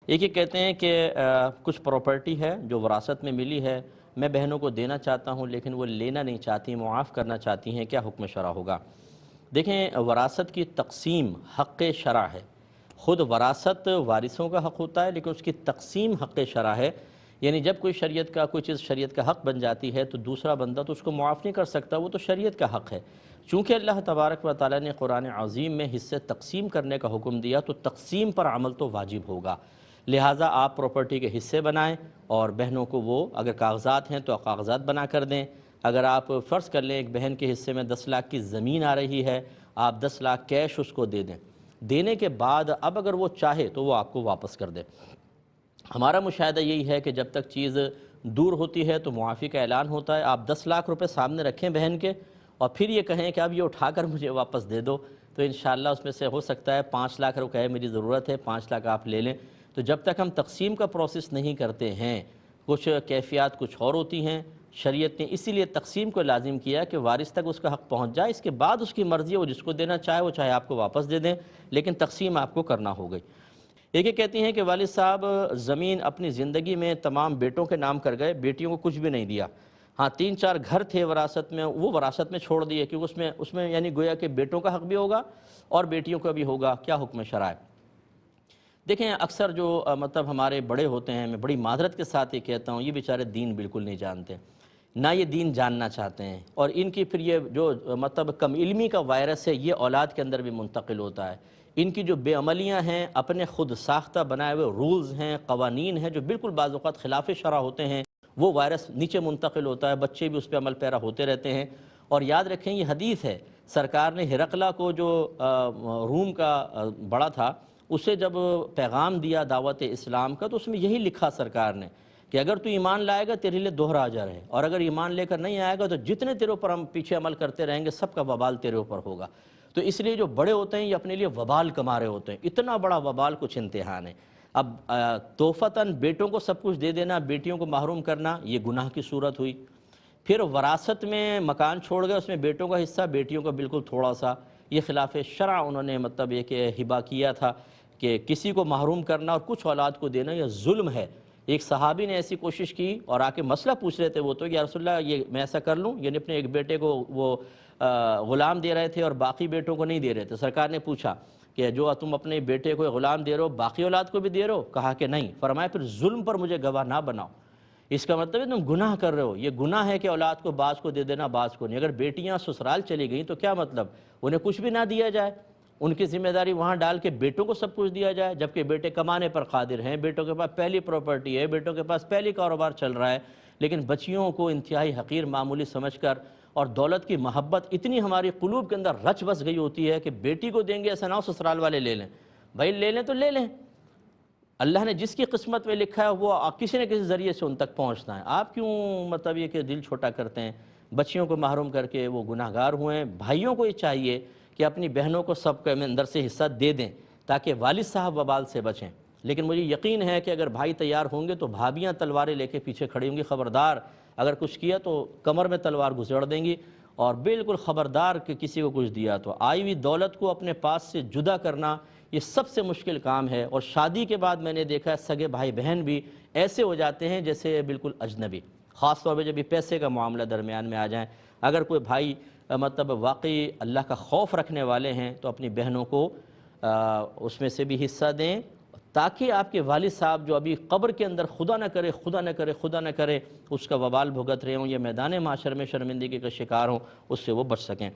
ایک یہ کہتے ہیں کہ کچھ پراپرٹی ہے جو وراثت میں ملی ہے، میں بہنوں کو دینا چاہتا ہوں لیکن وہ لینا نہیں چاہتی، معاف کرنا چاہتی ہیں، کیا حکم شرع ہوگا؟ دیکھیں، وراثت کی تقسیم حق شرع ہے۔ خود وراثت وارثوں کا حق ہوتا ہے، لیکن اس کی تقسیم حق شرع ہے۔ یعنی جب کوئی چیز شریعت کا حق بن جاتی ہے تو دوسرا بندہ تو اس کو معاف نہیں کر سکتا، وہ تو شریعت کا حق ہے۔ چونکہ اللہ تبارک و تعالیٰ نے قرآن عظیم میں حصے تقسیم کرنے کا حکم دیا تو تقسیم پر عمل تو واجب ہوگا۔ لہٰذا آپ پراپرٹی کے حصے بنائیں اور بہنوں کو وہ اگر کاغذات ہیں تو کاغذات بنا کر دیں۔ اگر آپ فرض کر لیں ایک بہن کے حصے میں 10 لاکھ کی زمین آ رہی ہے، آپ 10 لاکھ کیش اس کو دے دیں۔ دینے کے بعد اب اگر وہ چاہے تو وہ آپ کو واپس کر دے۔ ہمارا مشاہدہ یہی ہے کہ جب تک چیز دور ہوتی ہے تو معافی کا اعلان ہوتا ہے۔ آپ 10 لاکھ روپے سامنے رکھیں بہن کے اور پھر یہ کہیں کہ اب یہ اٹھا کر مجھے واپس دے دو، تو انشاءاللہ اس میں سے ہو سکتا ہے 5 لاکھ روپے میری ضرورت ہے، 5 لاکھ آپ لے لیں۔ تو جب تک ہم تقسیم کا پروسیس نہیں کرتے ہیں، کچھ کیفیات کچھ اور ہوتی ہیں، شریعت نے اسی لیے تقسیم کو لازم کیا کہ وارث تک اس کا حق پہنچ جائے، اس کے بعد اس کی مرضی ہے، وہ جس کو دینا چاہے وہ چاہے آپ کو واپس دے دیں، لیکن تقسیم آپ کو کرنا ہو گئی۔ ایک یہ کہتی ہیں کہ والد صاحب زمین اپنی زندگی میں تمام بیٹوں کے نام کر گئے، بیٹیوں کو کچھ بھی نہیں دیا۔ ہاں 3-4 گھر تھے وراثت میں، وہ وراثت میں چھوڑ دیے کیونکہ اس میں یعنی گویا کہ بیٹوں کا حق بھی ہوگا اور بیٹیوں کا بھی ہوگا، کیا حکم شرع ہے؟ دیکھیں، اکثر جو مطلب ہمارے بڑے ہوتے ہیں، میں بڑی معذرت کے ساتھ یہ کہتا ہوں، یہ بیچارے دین بالکل نہیں جانتے، نہ یہ دین جاننا چاہتے ہیں، اور ان کی پھر یہ جو مطلب کم علمی کا وائرس ہے یہ اولاد کے اندر بھی منتقل ہوتا ہے۔ ان کی جو بے عملیاں ہیں، اپنے خود ساختہ بنائے ہوئے رولز ہیں، قوانین ہیں جو بالکل بعض اوقات خلاف شرع ہوتے ہیں، وہ وائرس نیچے منتقل ہوتا ہے، بچے بھی اس پہ عمل پیرا ہوتے رہتے ہیں۔ اور یاد رکھیں یہ حدیث ہے، سرکار نے ہرقلہ کو جو روم کا بڑا تھا اسے جب پیغام دیا دعوت اسلام کا تو اس میں یہی لکھا سرکار نے کہ اگر تو ایمان لائے گا تیرے لیے دوہرا اجر ہے، اور اگر ایمان لے کر نہیں آئے گا تو جتنے تیرے اوپر ہم پیچھے عمل کرتے رہیں گے سب کا وبال تیرے اوپر ہوگا۔ تو اس لیے جو بڑے ہوتے ہیں یہ اپنے لیے وبال کما رہے ہوتے ہیں، اتنا بڑا وبال کچھ امتحان ہے۔ اب تحفتاً بیٹوں کو سب کچھ دے دینا، بیٹیوں کو محروم کرنا، یہ گناہ کی صورت ہوئی۔ پھر وراثت میں مکان چھوڑ گئے، اس میں بیٹوں کا حصہ، بیٹیوں کا بالکل تھوڑا سا، یہ خلاف شرع انہوں نے مطلب یہ کہ ہبہ کیا تھا کہ کسی کو محروم کرنا اور کچھ اولاد کو دینا یہ ظلم ہے۔ ایک صحابی نے ایسی کوشش کی اور آ کے مسئلہ پوچھ رہے تھے وہ تو، یا رسول اللہ یہ میں ایسا کر لوں؟ یعنی اپنے ایک بیٹے کو وہ غلام دے رہے تھے اور باقی بیٹوں کو نہیں دے رہے تھے۔ سرکار نے پوچھا کہ جو تم اپنے بیٹے کو غلام دے رہے ہو باقی اولاد کو بھی دے رہے ہو؟ کہا کہ نہیں۔ فرمایا پھر ظلم پر مجھے گواہ نہ بناؤ، اس کا مطلب ہے تم گناہ کر رہے ہو۔ یہ گناہ ہے کہ اولاد کو بعض کو دے دینا بعض کو نہیں۔ اگر بیٹیاں سسرال چلی گئیں تو کیا مطلب انہیں کچھ بھی نہ دیا جائے، ان کی ذمہ داری وہاں ڈال کے بیٹوں کو سب کچھ دیا جائے، جبکہ بیٹے کمانے پر قادر ہیں، بیٹوں کے پاس پہلی پراپرٹی ہے، بیٹوں کے پاس پہلی کاروبار چل رہا ہے، لیکن بچیوں کو انتہائی حقیر معمولی سمجھ کر اور دولت کی محبت اتنی ہماری قلوب کے اندر رچ بس گئی ہوتی ہے کہ بیٹی کو دیں گے ایسا نہ ہو سسرال والے لے لیں۔ بھائی لے لیں تو لے لیں، اللہ نے جس کی قسمت میں لکھا ہے وہ کسی نہ کسی ذریعے سے ان تک پہنچنا ہے۔ آپ کیوں مطلب یہ کہ دل چھوٹا کرتے ہیں؟ بچیوں کو محروم کر کے وہ گناہ گار ہوئے ہیں۔ بھائیوں کو یہ چاہیے کہ اپنی بہنوں کو سب کے اندر سے حصہ دے دیں تاکہ والد صاحب وبال سے بچیں۔ لیکن مجھے یقین ہے کہ اگر بھائی تیار ہوں گے تو بھابیاں تلواریں لے کے پیچھے کھڑی ہوں گی، خبردار اگر کچھ کیا تو کمر میں تلوار گھسیڑ دیں گی، اور بالکل خبردار کہ کسی کو کچھ دیا تو آئی ہوئی دولت کو اپنے پاس سے جدا کرنا یہ سب سے مشکل کام ہے۔ اور شادی کے بعد میں نے دیکھا ہے سگے بھائی بہن بھی ایسے ہو جاتے ہیں جیسے بالکل اجنبی، خاص طور پہ جب یہ پیسے کا معاملہ درمیان میں آ جائیں۔ اگر کوئی بھائی مطلب واقعی اللہ کا خوف رکھنے والے ہیں تو اپنی بہنوں کو اس میں سے بھی حصہ دیں تاکہ آپ کے والد صاحب جو ابھی قبر کے اندر خدا نہ کرے خدا نہ کرے خدا نہ کرے اس کا وبال بھگت رہے ہوں یا میدان معاشر میں شرمندگی کا شکار ہوں، اس سے وہ بچ سکیں۔